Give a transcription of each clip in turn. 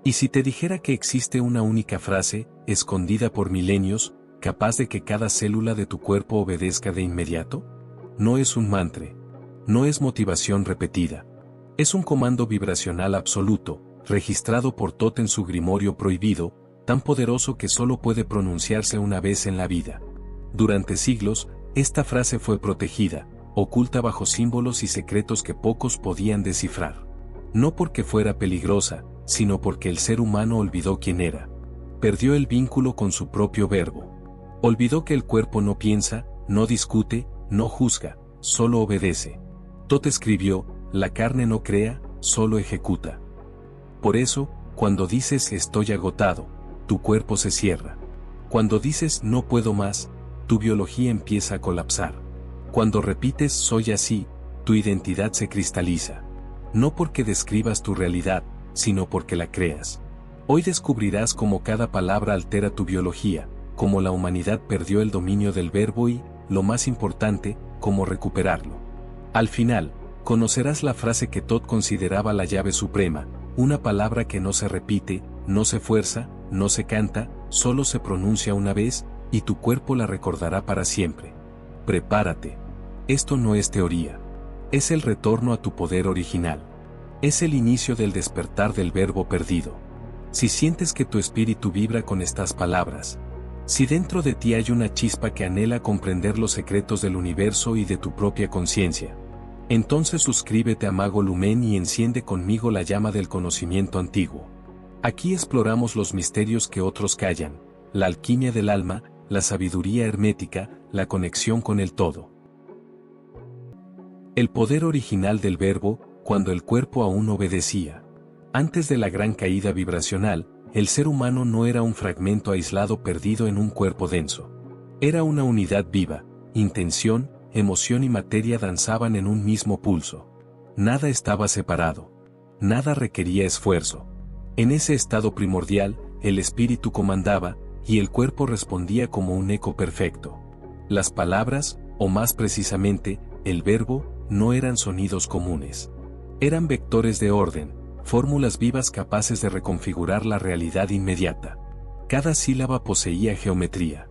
¿Y si te dijera que existe una única frase, escondida por milenios, capaz de que cada célula de tu cuerpo obedezca de inmediato? No es un mantra. No es motivación repetida. Es un comando vibracional absoluto, registrado por Thoth en su grimorio prohibido, tan poderoso que solo puede pronunciarse una vez en la vida. Durante siglos, esta frase fue protegida, oculta bajo símbolos y secretos que pocos podían descifrar. No porque fuera peligrosa, sino porque el ser humano olvidó quién era. Perdió el vínculo con su propio verbo. Olvidó que el cuerpo no piensa, no discute, no juzga, solo obedece. Thoth escribió, la carne no crea, solo ejecuta. Por eso, cuando dices estoy agotado, tu cuerpo se cierra. Cuando dices no puedo más, tu biología empieza a colapsar. Cuando repites soy así, tu identidad se cristaliza. No porque describas tu realidad, sino porque la creas. Hoy descubrirás cómo cada palabra altera tu biología, cómo la humanidad perdió el dominio del verbo y, lo más importante, cómo recuperarlo. Al final, conocerás la frase que Thoth consideraba la llave suprema, una palabra que no se repite, no se fuerza, no se canta, solo se pronuncia una vez, y tu cuerpo la recordará para siempre. Prepárate. Esto no es teoría. Es el retorno a tu poder original. Es el inicio del despertar del verbo perdido. Si sientes que tu espíritu vibra con estas palabras, si dentro de ti hay una chispa que anhela comprender los secretos del universo y de tu propia conciencia, entonces suscríbete a Mago Lumen y enciende conmigo la llama del conocimiento antiguo. Aquí exploramos los misterios que otros callan, la alquimia del alma, la sabiduría hermética, la conexión con el todo. El poder original del verbo, cuando el cuerpo aún obedecía. Antes de la gran caída vibracional, el ser humano no era un fragmento aislado perdido en un cuerpo denso. Era una unidad viva, intención, emoción y materia danzaban en un mismo pulso. Nada estaba separado. Nada requería esfuerzo. En ese estado primordial, el espíritu comandaba, y el cuerpo respondía como un eco perfecto. Las palabras, o más precisamente, el verbo, no eran sonidos comunes. Eran vectores de orden, fórmulas vivas capaces de reconfigurar la realidad inmediata. Cada sílaba poseía geometría.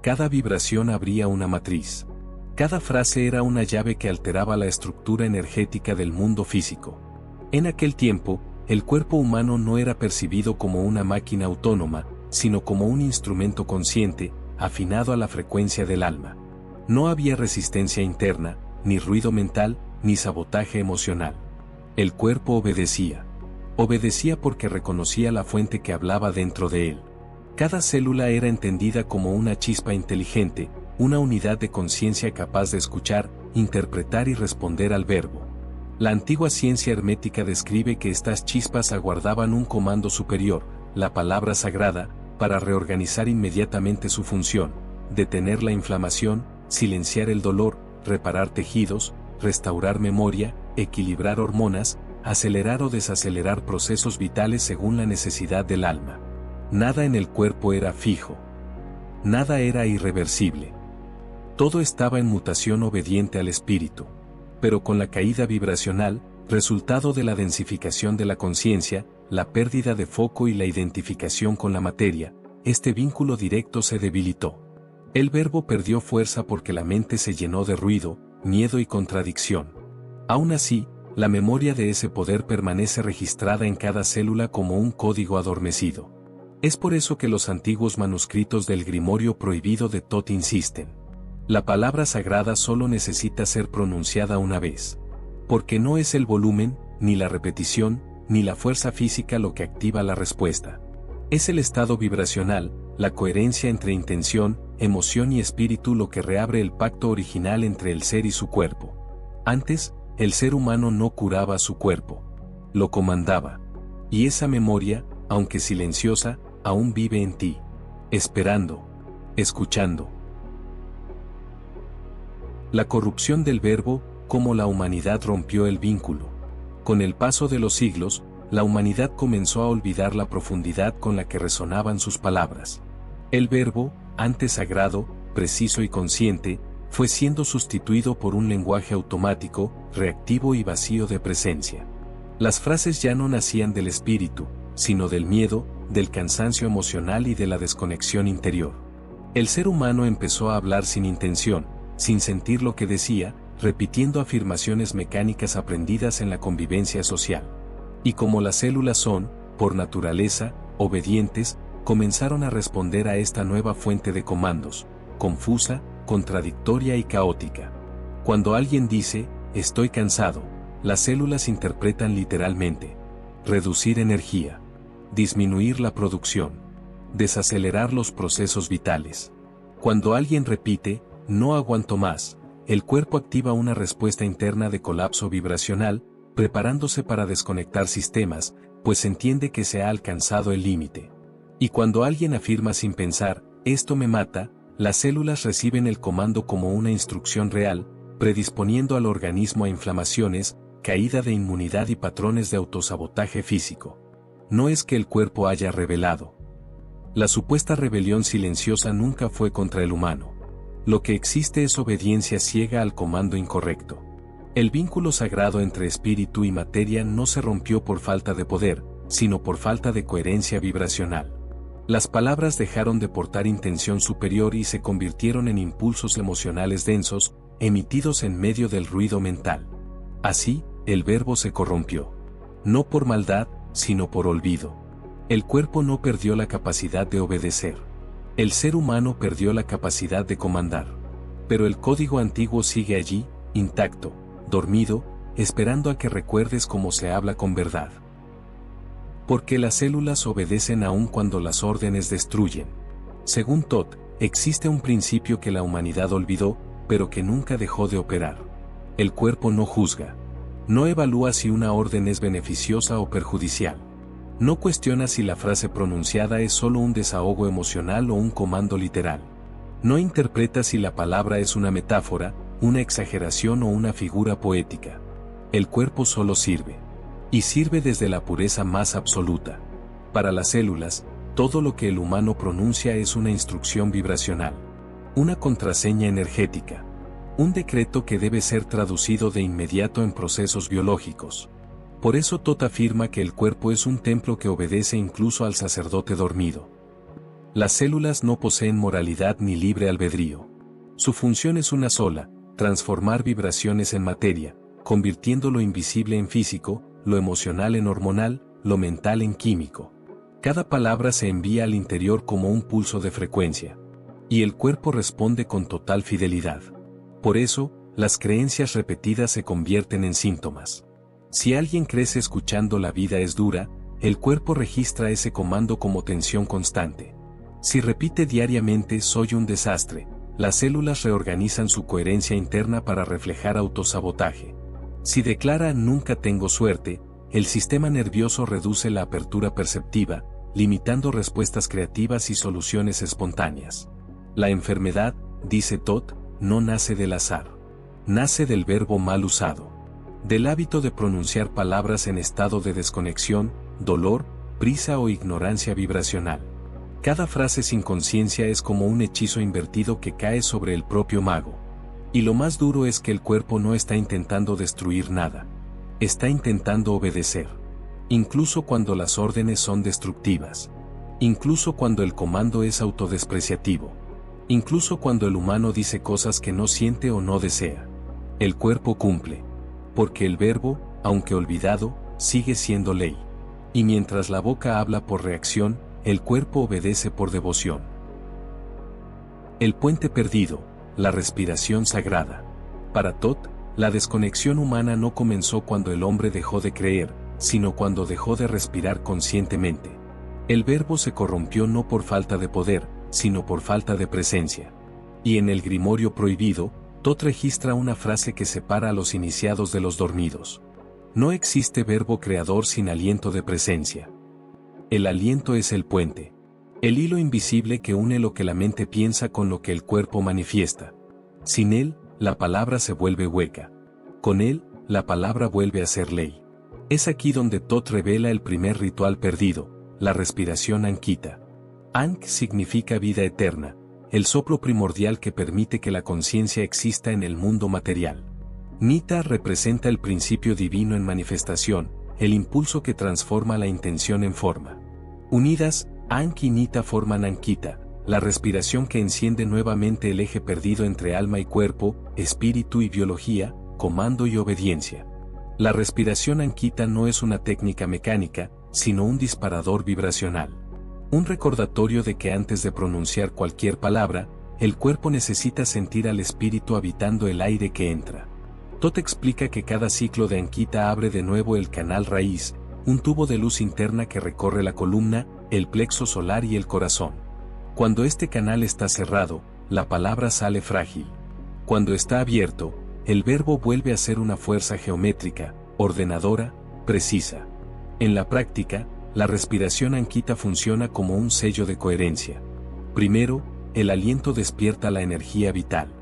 Cada vibración abría una matriz. Cada frase era una llave que alteraba la estructura energética del mundo físico. En aquel tiempo, el cuerpo humano no era percibido como una máquina autónoma, sino como un instrumento consciente, afinado a la frecuencia del alma. No había resistencia interna, ni ruido mental, ni sabotaje emocional. El cuerpo obedecía. Obedecía porque reconocía la fuente que hablaba dentro de él. Cada célula era entendida como una chispa inteligente, una unidad de conciencia capaz de escuchar, interpretar y responder al verbo. La antigua ciencia hermética describe que estas chispas aguardaban un comando superior, la palabra sagrada, para reorganizar inmediatamente su función, detener la inflamación, silenciar el dolor, reparar tejidos, restaurar memoria, equilibrar hormonas, acelerar o desacelerar procesos vitales según la necesidad del alma. Nada en el cuerpo era fijo. Nada era irreversible. Todo estaba en mutación obediente al espíritu. Pero con la caída vibracional, resultado de la densificación de la conciencia, la pérdida de foco y la identificación con la materia, este vínculo directo se debilitó. El verbo perdió fuerza porque la mente se llenó de ruido, miedo y contradicción. Aún así, la memoria de ese poder permanece registrada en cada célula como un código adormecido. Es por eso que los antiguos manuscritos del Grimorio Prohibido de Thoth insisten. La palabra sagrada solo necesita ser pronunciada una vez. Porque no es el volumen, ni la repetición, ni la fuerza física lo que activa la respuesta. Es el estado vibracional, la coherencia entre intención, emoción y espíritu lo que reabre el pacto original entre el ser y su cuerpo. Antes, el ser humano no curaba su cuerpo. Lo comandaba. Y esa memoria, aunque silenciosa, aún vive en ti. Esperando. Escuchando. La corrupción del verbo, como la humanidad rompió el vínculo. Con el paso de los siglos, la humanidad comenzó a olvidar la profundidad con la que resonaban sus palabras. El verbo, antes sagrado, preciso y consciente, fue siendo sustituido por un lenguaje automático, reactivo y vacío de presencia. Las frases ya no nacían del espíritu, sino del miedo, del cansancio emocional y de la desconexión interior. El ser humano empezó a hablar sin intención, sin sentir lo que decía, repitiendo afirmaciones mecánicas aprendidas en la convivencia social. Y como las células son, por naturaleza, obedientes, comenzaron a responder a esta nueva fuente de comandos, confusa, contradictoria y caótica. Cuando alguien dice, estoy cansado, las células interpretan literalmente: reducir energía, disminuir la producción, desacelerar los procesos vitales. Cuando alguien repite, no aguanto más, el cuerpo activa una respuesta interna de colapso vibracional, preparándose para desconectar sistemas, pues entiende que se ha alcanzado el límite. Y cuando alguien afirma sin pensar, esto me mata, las células reciben el comando como una instrucción real, predisponiendo al organismo a inflamaciones, caída de inmunidad y patrones de autosabotaje físico. No es que el cuerpo haya rebelado. La supuesta rebelión silenciosa nunca fue contra el humano. Lo que existe es obediencia ciega al comando incorrecto. El vínculo sagrado entre espíritu y materia no se rompió por falta de poder, sino por falta de coherencia vibracional. Las palabras dejaron de portar intención superior y se convirtieron en impulsos emocionales densos, emitidos en medio del ruido mental. Así, el verbo se corrompió. No por maldad, sino por olvido. El cuerpo no perdió la capacidad de obedecer. El ser humano perdió la capacidad de comandar. Pero el código antiguo sigue allí, intacto, dormido, esperando a que recuerdes cómo se habla con verdad. Porque las células obedecen aun cuando las órdenes destruyen. Según Todd, existe un principio que la humanidad olvidó, pero que nunca dejó de operar. El cuerpo no juzga. No evalúa si una orden es beneficiosa o perjudicial. No cuestiona si la frase pronunciada es solo un desahogo emocional o un comando literal. No interpreta si la palabra es una metáfora, una exageración o una figura poética. El cuerpo solo sirve. Y sirve desde la pureza más absoluta. Para las células, todo lo que el humano pronuncia es una instrucción vibracional. Una contraseña energética. Un decreto que debe ser traducido de inmediato en procesos biológicos. Por eso Todd afirma que el cuerpo es un templo que obedece incluso al sacerdote dormido. Las células no poseen moralidad ni libre albedrío. Su función es una sola: transformar vibraciones en materia, convirtiendo lo invisible en físico, lo emocional en hormonal, lo mental en químico. Cada palabra se envía al interior como un pulso de frecuencia. Y el cuerpo responde con total fidelidad. Por eso, las creencias repetidas se convierten en síntomas. Si alguien crece escuchando "la vida es dura", el cuerpo registra ese comando como tensión constante. Si repite diariamente "soy un desastre", las células reorganizan su coherencia interna para reflejar autosabotaje. Si declara "nunca tengo suerte", el sistema nervioso reduce la apertura perceptiva, limitando respuestas creativas y soluciones espontáneas. La enfermedad, dice Todd, no nace del azar. Nace del verbo mal usado. Del hábito de pronunciar palabras en estado de desconexión, dolor, prisa o ignorancia vibracional. Cada frase sin conciencia es como un hechizo invertido que cae sobre el propio mago. Y lo más duro es que el cuerpo no está intentando destruir nada. Está intentando obedecer. Incluso cuando las órdenes son destructivas. Incluso cuando el comando es autodespreciativo. Incluso cuando el humano dice cosas que no siente o no desea. El cuerpo cumple. Porque el verbo, aunque olvidado, sigue siendo ley. Y mientras la boca habla por reacción, el cuerpo obedece por devoción. El puente perdido, la respiración sagrada. Para Todd, la desconexión humana no comenzó cuando el hombre dejó de creer, sino cuando dejó de respirar conscientemente. El verbo se corrompió no por falta de poder, sino por falta de presencia. Y en el Grimorio Prohibido, Todd registra una frase que separa a los iniciados de los dormidos. No existe verbo creador sin aliento de presencia. El aliento es el puente. El hilo invisible que une lo que la mente piensa con lo que el cuerpo manifiesta. Sin él, la palabra se vuelve hueca. Con él, la palabra vuelve a ser ley. Es aquí donde Todd revela el primer ritual perdido, la respiración Ankita. Ankh significa vida eterna, el soplo primordial que permite que la conciencia exista en el mundo material. Nita representa el principio divino en manifestación, el impulso que transforma la intención en forma. Unidas, Ankh y Nita forman Ankita, la respiración que enciende nuevamente el eje perdido entre alma y cuerpo, espíritu y biología, comando y obediencia. La respiración Ankita no es una técnica mecánica, sino un disparador vibracional. Un recordatorio de que antes de pronunciar cualquier palabra, el cuerpo necesita sentir al espíritu habitando el aire que entra. Tot explica que cada ciclo de Ankita abre de nuevo el canal raíz, un tubo de luz interna que recorre la columna, el plexo solar y el corazón. Cuando este canal está cerrado, la palabra sale frágil. Cuando está abierto, el verbo vuelve a ser una fuerza geométrica, ordenadora, precisa. En la práctica, la respiración Ankita funciona como un sello de coherencia. Primero, el aliento despierta la energía vital.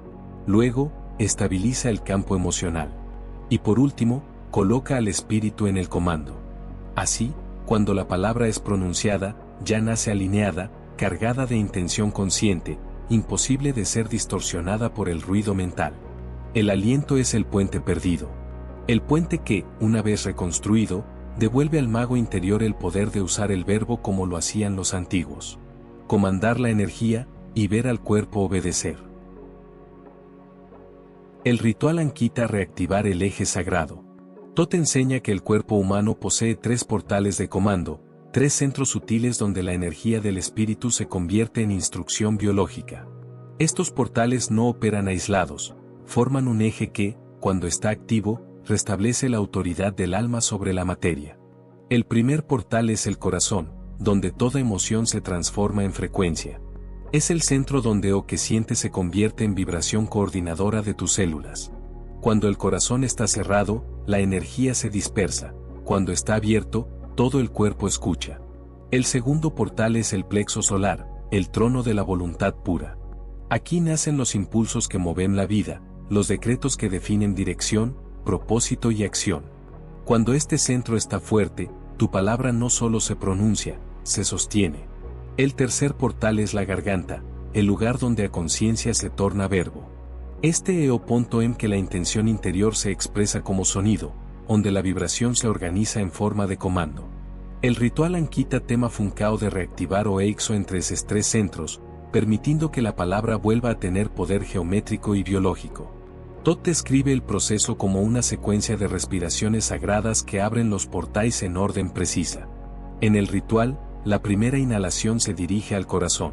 Luego, estabiliza el campo emocional. Y por último, coloca al espíritu en el comando. Así, cuando la palabra es pronunciada, ya nace alineada, cargada de intención consciente, imposible de ser distorsionada por el ruido mental. El aliento es el puente perdido. El puente que, una vez reconstruido, devuelve al mago interior el poder de usar el verbo como lo hacían los antiguos. Comandar la energía, y ver al cuerpo obedecer. El ritual Ankita reactivar el eje sagrado. Tot enseña que el cuerpo humano posee 3 portales de comando, 3 centros sutiles donde la energía del espíritu se convierte en instrucción biológica. Estos portales no operan aislados, forman un eje que, cuando está activo, restablece la autoridad del alma sobre la materia. El primer portal es el corazón, donde toda emoción se transforma en frecuencia. Es el centro donde lo que sientes se convierte en vibración coordinadora de tus células. Cuando el corazón está cerrado, la energía se dispersa. Cuando está abierto, todo el cuerpo escucha. El segundo portal es el plexo solar, el trono de la voluntad pura. Aquí nacen los impulsos que mueven la vida, los decretos que definen dirección, propósito y acción. Cuando este centro está fuerte, tu palabra no solo se pronuncia, se sostiene. El tercer portal es la garganta, el lugar donde a conciencia se torna verbo. Este es el punto en que la intención interior se expresa como sonido, donde la vibración se organiza en forma de comando. El ritual Ankita tema funcao de reactivar o eixo entre esos 3 centros, permitiendo que la palabra vuelva a tener poder geométrico y biológico. Tot describe el proceso como una secuencia de respiraciones sagradas que abren los portais en orden precisa. En el ritual, la primera inhalación se dirige al corazón.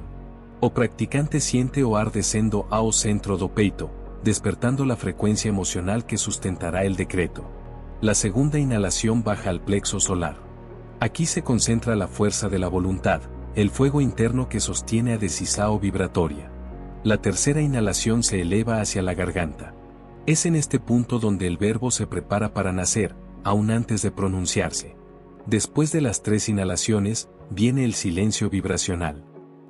O practicante siente o ar descendo ao centro do peito, despertando la frecuencia emocional que sustentará el decreto. La segunda inhalación baja al plexo solar. Aquí se concentra la fuerza de la voluntad, el fuego interno que sostiene a decisao vibratoria. La tercera inhalación se eleva hacia la garganta. Es en este punto donde el verbo se prepara para nacer, aún antes de pronunciarse. Después de las 3 inhalaciones, viene el silencio vibracional.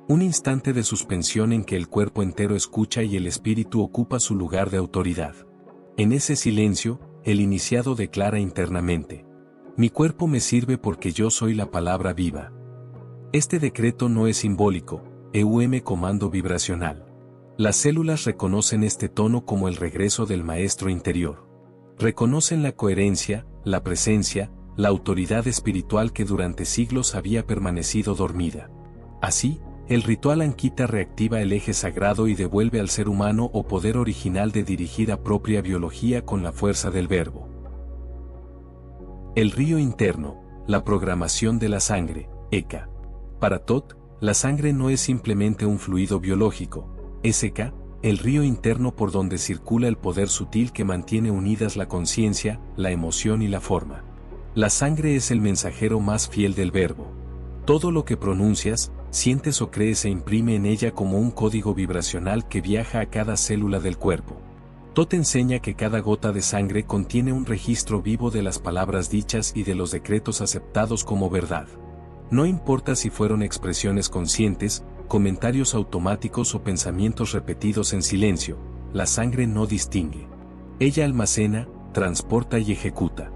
Un instante de suspensión en que el cuerpo entero escucha y el espíritu ocupa su lugar de autoridad. En ese silencio, el iniciado declara internamente: mi cuerpo me sirve porque yo soy la palabra viva. Este decreto no es simbólico, comando vibracional. Las células reconocen este tono como el regreso del maestro interior. Reconocen la coherencia, la presencia, la autoridad espiritual que durante siglos había permanecido dormida. Así, el ritual Ankita reactiva el eje sagrado y devuelve al ser humano o poder original de dirigir a propia biología con la fuerza del verbo. El río interno, la programación de la sangre, Eka. Para Tot, la sangre no es simplemente un fluido biológico, es Eka, el río interno por donde circula el poder sutil que mantiene unidas la conciencia, la emoción y la forma. La sangre es el mensajero más fiel del verbo. Todo lo que pronuncias, sientes o crees se imprime en ella como un código vibracional que viaja a cada célula del cuerpo. Tot enseña que cada gota de sangre contiene un registro vivo de las palabras dichas y de los decretos aceptados como verdad. No importa si fueron expresiones conscientes, comentarios automáticos o pensamientos repetidos en silencio, la sangre no distingue. Ella almacena, transporta y ejecuta.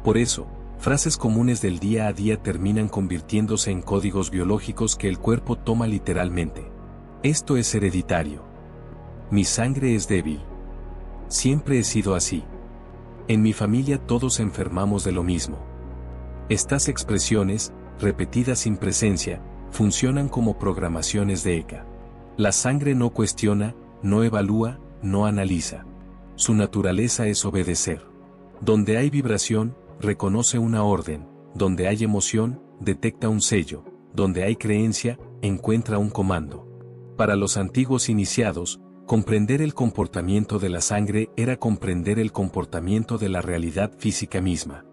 Por eso, frases comunes del día a día terminan convirtiéndose en códigos biológicos que el cuerpo toma literalmente. Esto es hereditario. Mi sangre es débil. Siempre he sido así. En mi familia todos enfermamos de lo mismo. Estas expresiones, repetidas sin presencia, funcionan como programaciones de ECA. La sangre no cuestiona, no evalúa, no analiza. Su naturaleza es obedecer. Donde hay vibración, reconoce una orden, donde hay emoción, detecta un sello, donde hay creencia, encuentra un comando. Para los antiguos iniciados, comprender el comportamiento de la sangre era comprender el comportamiento de la realidad física misma.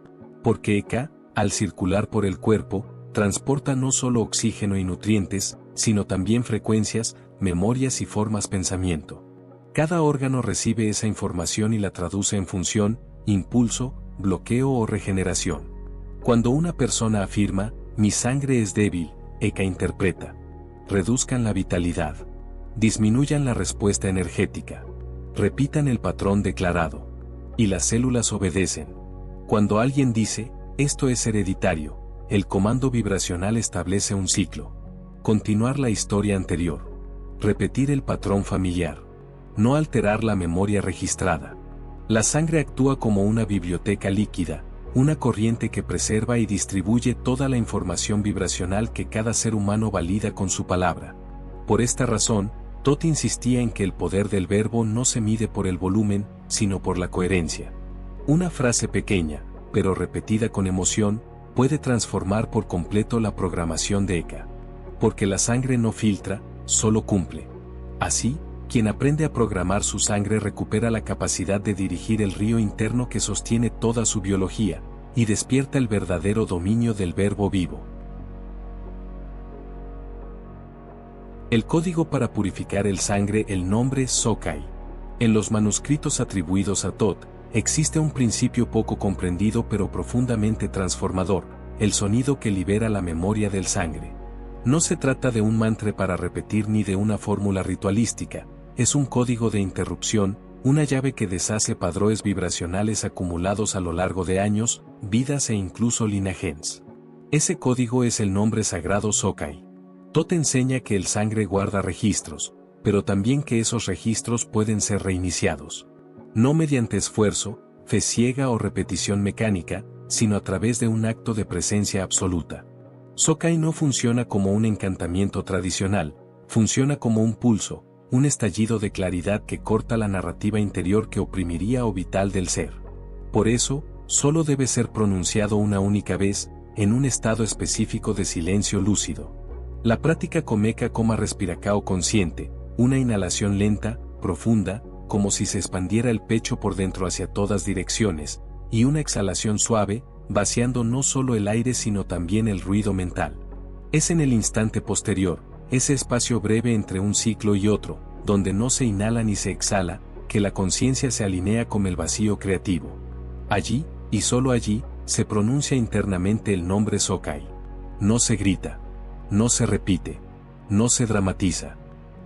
Porque ECA, al circular por el cuerpo, transporta no solo oxígeno y nutrientes, sino también frecuencias, memorias y formas pensamiento. Cada órgano recibe esa información y la traduce en función, impulso, bloqueo o regeneración. Cuando una persona afirma, mi sangre es débil, ECA interpreta. Reduzcan la vitalidad. Disminuyan la respuesta energética. Repitan el patrón declarado. Y las células obedecen. Cuando alguien dice, esto es hereditario, el comando vibracional establece un ciclo. Continuar la historia anterior. Repetir el patrón familiar. No alterar la memoria registrada. La sangre actúa como una biblioteca líquida, una corriente que preserva y distribuye toda la información vibracional que cada ser humano valida con su palabra. Por esta razón, Tot insistía en que el poder del verbo no se mide por el volumen, sino por la coherencia. Una frase pequeña, pero repetida con emoción, puede transformar por completo la programación de ECA. Porque la sangre no filtra, solo cumple. Así, quien aprende a programar su sangre recupera la capacidad de dirigir el río interno que sostiene toda su biología, y despierta el verdadero dominio del verbo vivo. El código para purificar el sangre, el nombre Sokai. En los manuscritos atribuidos a Tot, existe un principio poco comprendido pero profundamente transformador, el sonido que libera la memoria del sangre. No se trata de un mantra para repetir ni de una fórmula ritualística, es un código de interrupción, una llave que deshace padrones vibracionales acumulados a lo largo de años, vidas e incluso linajes. Ese código es el nombre sagrado Sokai. Tot enseña que el sangre guarda registros, pero también que esos registros pueden ser reiniciados. No mediante esfuerzo, fe ciega o repetición mecánica, sino a través de un acto de presencia absoluta. Sokai no funciona como un encantamiento tradicional, funciona como un pulso, un estallido de claridad que corta la narrativa interior que oprimiría o vital del ser. Por eso, solo debe ser pronunciado una única vez, en un estado específico de silencio lúcido. La práctica Komeka Koma Respiracao consciente, una inhalación lenta, profunda, como si se expandiera el pecho por dentro hacia todas direcciones, y una exhalación suave, vaciando no solo el aire sino también el ruido mental. Es en el instante posterior, ese espacio breve entre un ciclo y otro, donde no se inhala ni se exhala, que la conciencia se alinea con el vacío creativo. Allí, y solo allí, se pronuncia internamente el nombre Sokai. No se grita. No se repite. No se dramatiza.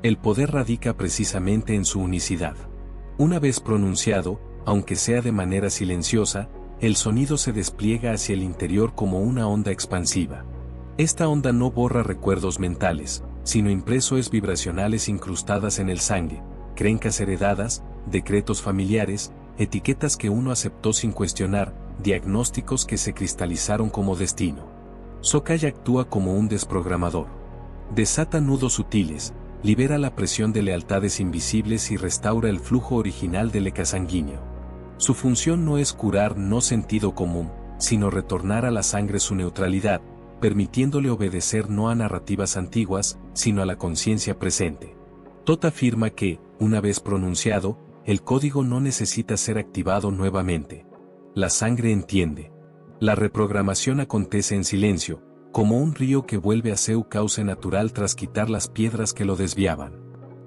El poder radica precisamente en su unicidad. Una vez pronunciado, aunque sea de manera silenciosa, el sonido se despliega hacia el interior como una onda expansiva. Esta onda no borra recuerdos mentales, sino impresiones vibracionales incrustadas en el sangre, creencias heredadas, decretos familiares, etiquetas que uno aceptó sin cuestionar, diagnósticos que se cristalizaron como destino. Sokai actúa como un desprogramador. Desata nudos sutiles, libera la presión de lealtades invisibles y restaura el flujo original del ECA sanguíneo. Su función no es curar no sentido común, sino retornar a la sangre su neutralidad, permitiéndole obedecer no a narrativas antiguas, sino a la conciencia presente. Tot afirma que, una vez pronunciado, el código no necesita ser activado nuevamente. La sangre entiende. La reprogramación acontece en silencio, como un río que vuelve a su cauce natural tras quitar las piedras que lo desviaban.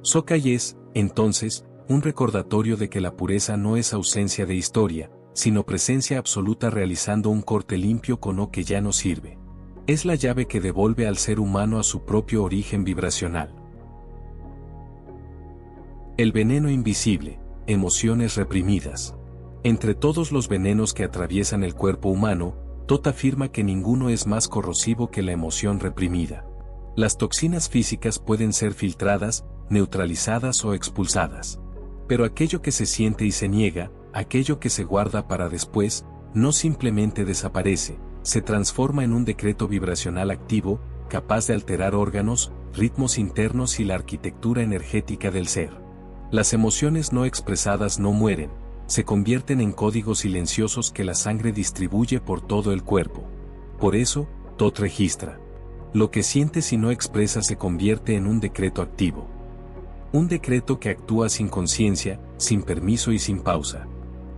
Sokai es, entonces, un recordatorio de que la pureza no es ausencia de historia, sino presencia absoluta realizando un corte limpio con lo que ya no sirve. Es la llave que devuelve al ser humano a su propio origen vibracional. El veneno invisible, emociones reprimidas. Entre todos los venenos que atraviesan el cuerpo humano, Tot afirma que ninguno es más corrosivo que la emoción reprimida. Las toxinas físicas pueden ser filtradas, neutralizadas o expulsadas. Pero aquello que se siente y se niega, aquello que se guarda para después, no simplemente desaparece, se transforma en un decreto vibracional activo, capaz de alterar órganos, ritmos internos y la arquitectura energética del ser. Las emociones no expresadas no mueren, se convierten en códigos silenciosos que la sangre distribuye por todo el cuerpo. Por eso, TOT registra. Lo que sientes y no expresas se convierte en un decreto activo. Un decreto que actúa sin conciencia, sin permiso y sin pausa.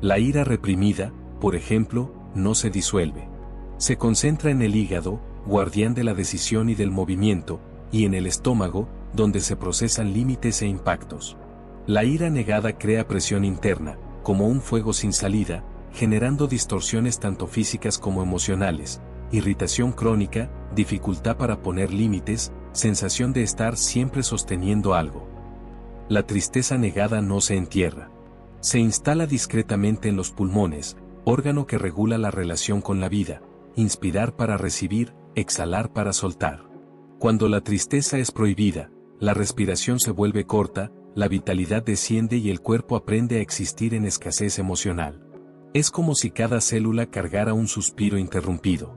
La ira reprimida, por ejemplo, no se disuelve. Se concentra en el hígado, guardián de la decisión y del movimiento, y en el estómago, donde se procesan límites e impactos. La ira negada crea presión interna, como un fuego sin salida, generando distorsiones tanto físicas como emocionales, irritación crónica, dificultad para poner límites, sensación de estar siempre sosteniendo algo. La tristeza negada no se entierra. Se instala discretamente en los pulmones, órgano que regula la relación con la vida, inspirar para recibir, exhalar para soltar. Cuando la tristeza es prohibida, la respiración se vuelve corta, la vitalidad desciende y el cuerpo aprende a existir en escasez emocional. Es como si cada célula cargara un suspiro interrumpido.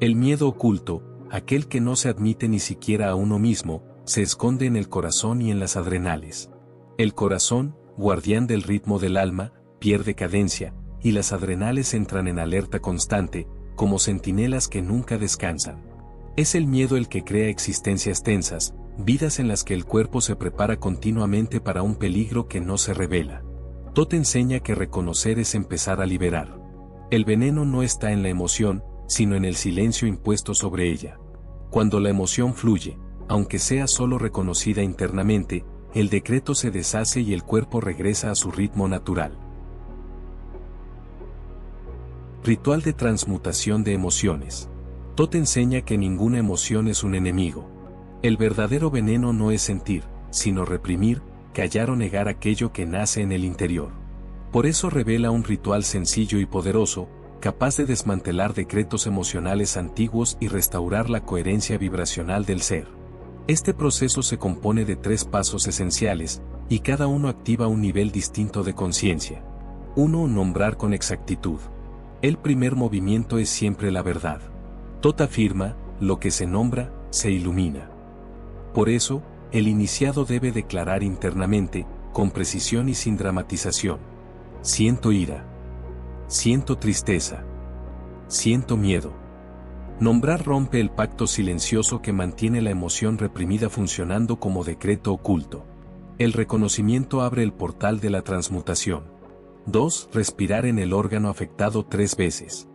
El miedo oculto, aquel que no se admite ni siquiera a uno mismo, se esconde en el corazón y en las adrenales. El corazón, guardián del ritmo del alma, pierde cadencia, y las adrenales entran en alerta constante, como centinelas que nunca descansan. Es el miedo el que crea existencias tensas, vidas en las que el cuerpo se prepara continuamente para un peligro que no se revela. TOT enseña que reconocer es empezar a liberar. El veneno no está en la emoción, sino en el silencio impuesto sobre ella. Cuando la emoción fluye, aunque sea solo reconocida internamente, el decreto se deshace y el cuerpo regresa a su ritmo natural. Ritual de transmutación de emociones. TOT enseña que ninguna emoción es un enemigo. El verdadero veneno no es sentir, sino reprimir, callar o negar aquello que nace en el interior. Por eso revela un ritual sencillo y poderoso, capaz de desmantelar decretos emocionales antiguos y restaurar la coherencia vibracional del ser. Este proceso se compone de 3 pasos esenciales, y cada uno activa un nivel distinto de conciencia. 1. Nombrar con exactitud. El primer movimiento es siempre la verdad. TOT afirma, lo que se nombra, se ilumina. Por eso, el iniciado debe declarar internamente, con precisión y sin dramatización. Siento ira. Siento tristeza. Siento miedo. Nombrar rompe el pacto silencioso que mantiene la emoción reprimida funcionando como decreto oculto. El reconocimiento abre el portal de la transmutación. 2. Respirar en el órgano afectado 3 veces.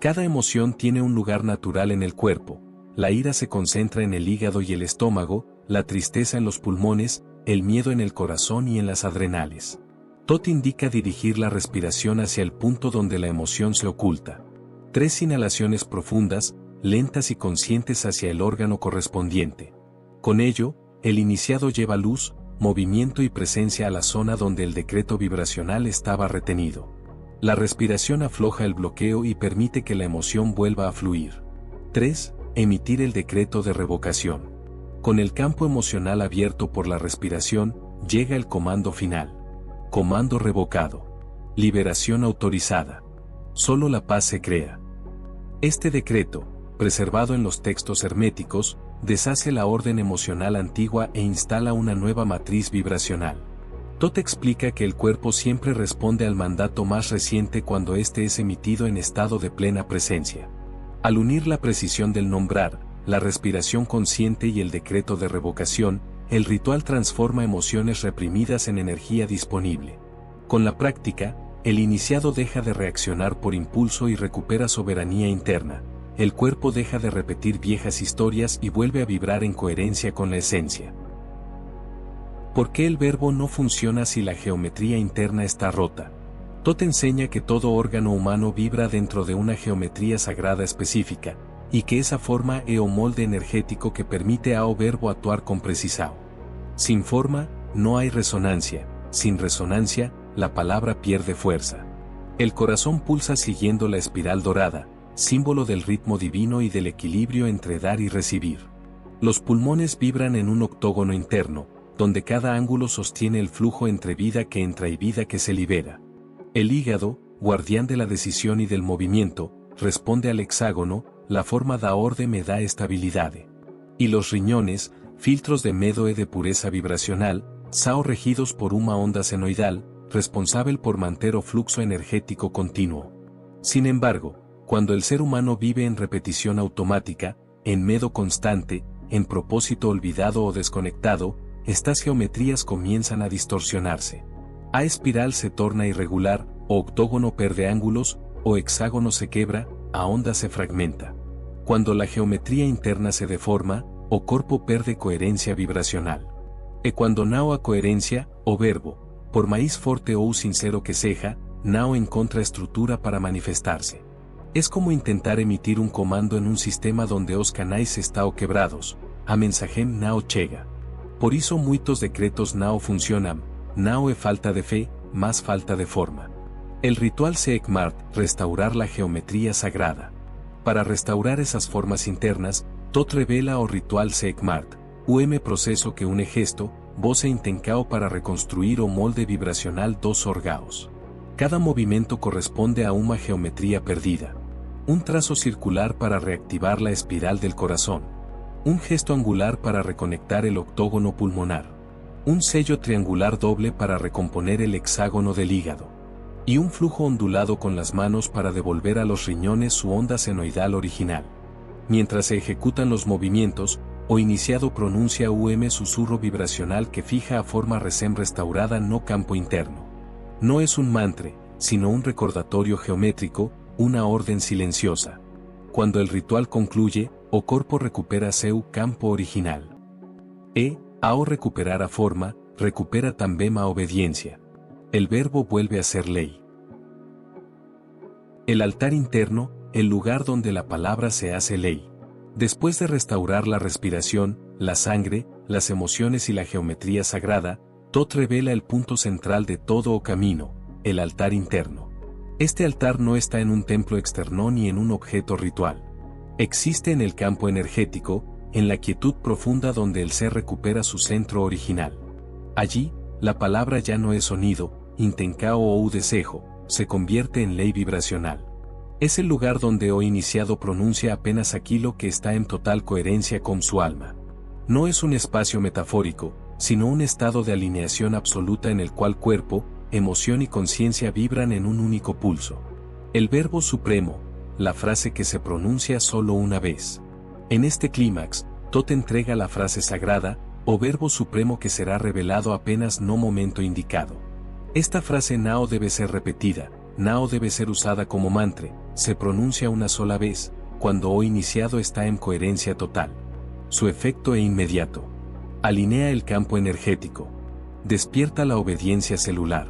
Cada emoción tiene un lugar natural en el cuerpo. La ira se concentra en el hígado y el estómago, la tristeza en los pulmones, el miedo en el corazón y en las adrenales. TOT indica dirigir la respiración hacia el punto donde la emoción se oculta. 3 inhalaciones profundas, lentas y conscientes hacia el órgano correspondiente. Con ello, el iniciado lleva luz, movimiento y presencia a la zona donde el decreto vibracional estaba retenido. La respiración afloja el bloqueo y permite que la emoción vuelva a fluir. 3. Emitir el decreto de revocación. Con el campo emocional abierto por la respiración, llega el comando final. Comando revocado. Liberación autorizada. Solo la paz se crea. Este decreto, preservado en los textos herméticos, deshace la orden emocional antigua e instala una nueva matriz vibracional. TOT explica que el cuerpo siempre responde al mandato más reciente cuando éste es emitido en estado de plena presencia. Al unir la precisión del nombrar, la respiración consciente y el decreto de revocación, el ritual transforma emociones reprimidas en energía disponible. Con la práctica, el iniciado deja de reaccionar por impulso y recupera soberanía interna. El cuerpo deja de repetir viejas historias y vuelve a vibrar en coherencia con la esencia. ¿Por qué el verbo no funciona si la geometría interna está rota? TOT enseña que todo órgano humano vibra dentro de una geometría sagrada específica, y que esa forma es un molde energético que permite ao verbo actuar con precisión. Sin forma, no hay resonancia, sin resonancia, la palabra pierde fuerza. El corazón pulsa siguiendo la espiral dorada, símbolo del ritmo divino y del equilibrio entre dar y recibir. Los pulmones vibran en un octógono interno, donde cada ángulo sostiene el flujo entre vida que entra y vida que se libera. El hígado, guardián de la decisión y del movimiento, responde al hexágono, la forma da orden me da estabilidad. Y los riñones, filtros de medo e de pureza vibracional, sao regidos por una onda senoidal, responsable por mantener o fluxo energético continuo. Sin embargo, cuando el ser humano vive en repetición automática, en medo constante, en propósito olvidado o desconectado, estas geometrías comienzan a distorsionarse. A espiral se torna irregular, o octógono perde ángulos, o hexágono se quebra, a onda se fragmenta. Cuando la geometría interna se deforma, o corpo perde coherencia vibracional. E cuando nao a coherencia, o verbo, por maíz forte ou sincero que seja, nao encontra estructura para manifestarse. Es como intentar emitir un comando en un sistema donde os canais están quebrados, a mensajem nao chega. Por isso muitos decretos nao funcionan, nao e falta de fe, más falta de forma. El ritual Sekhmet, restaurar la geometría sagrada. Para restaurar esas formas internas, tot revela o ritual Sekhmet, proceso que une gesto, voz e intencao para reconstruir o molde vibracional dos órgãos. Cada movimiento corresponde a una geometría perdida. Un trazo circular para reactivar la espiral del corazón. Un gesto angular para reconectar el octógono pulmonar. Un sello triangular doble para recomponer el hexágono del hígado. Y un flujo ondulado con las manos para devolver a los riñones su onda senoidal original. Mientras se ejecutan los movimientos, o iniciado pronuncia susurro vibracional que fija a forma recién restaurada no campo interno. No es un mantra, sino un recordatorio geométrico, una orden silenciosa. Cuando el ritual concluye, o corpo recupera seu campo original. Ao recuperar a forma, recupera también a obediencia. El verbo vuelve a ser ley. El altar interno, el lugar donde la palabra se hace ley. Después de restaurar la respiración, la sangre, las emociones y la geometría sagrada, Tot revela el punto central de todo o camino, el altar interno. Este altar no está en un templo externo ni en un objeto ritual. Existe en el campo energético, en la quietud profunda donde el ser recupera su centro original. Allí, la palabra ya no es sonido, intencao o desejo, se convierte en ley vibracional. Es el lugar donde o iniciado pronuncia apenas aquello que está en total coherencia con su alma. No es un espacio metafórico, sino un estado de alineación absoluta en el cual cuerpo, emoción y conciencia vibran en un único pulso. El verbo supremo, la frase que se pronuncia solo una vez. En este clímax, Tot entrega la frase sagrada, o verbo supremo que será revelado apenas no momento indicado. Esta frase nao debe ser repetida, nao debe ser usada como mantra, se pronuncia una sola vez, cuando o iniciado está en coherencia total. Su efecto es inmediato. Alinea el campo energético. Despierta la obediencia celular.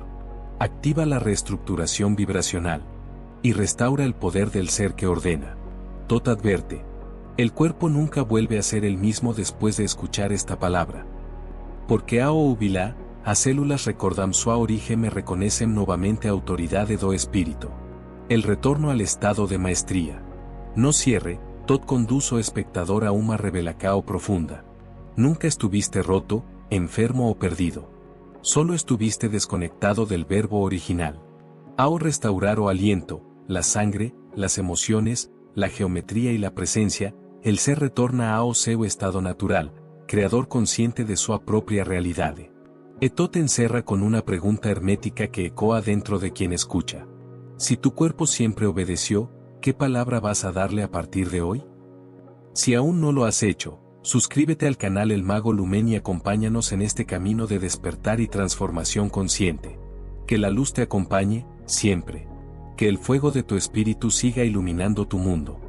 Activa la reestructuración vibracional. Y restaura el poder del ser que ordena. Tot advierte. El cuerpo nunca vuelve a ser el mismo después de escuchar esta palabra. Porque a o ubilá, a células recordam su origen me reconocen nuevamente autoridad do espíritu. El retorno al estado de maestría. No cierre, Tot conduzo espectador a una revelacao profunda. Nunca estuviste roto, enfermo o perdido. Solo estuviste desconectado del verbo original. Ao restaurar o aliento, la sangre, las emociones, la geometría y la presencia, el ser retorna ao seu estado natural, creador consciente de su propia realidad. Tot encerra con una pregunta hermética que ecoa dentro de quien escucha. Si tu cuerpo siempre obedeció, ¿qué palabra vas a darle a partir de hoy? Si aún no lo has hecho, suscríbete al canal El Mago Lumen y acompáñanos en este camino de despertar y transformación consciente. Que la luz te acompañe, siempre. Que el fuego de tu espíritu siga iluminando tu mundo.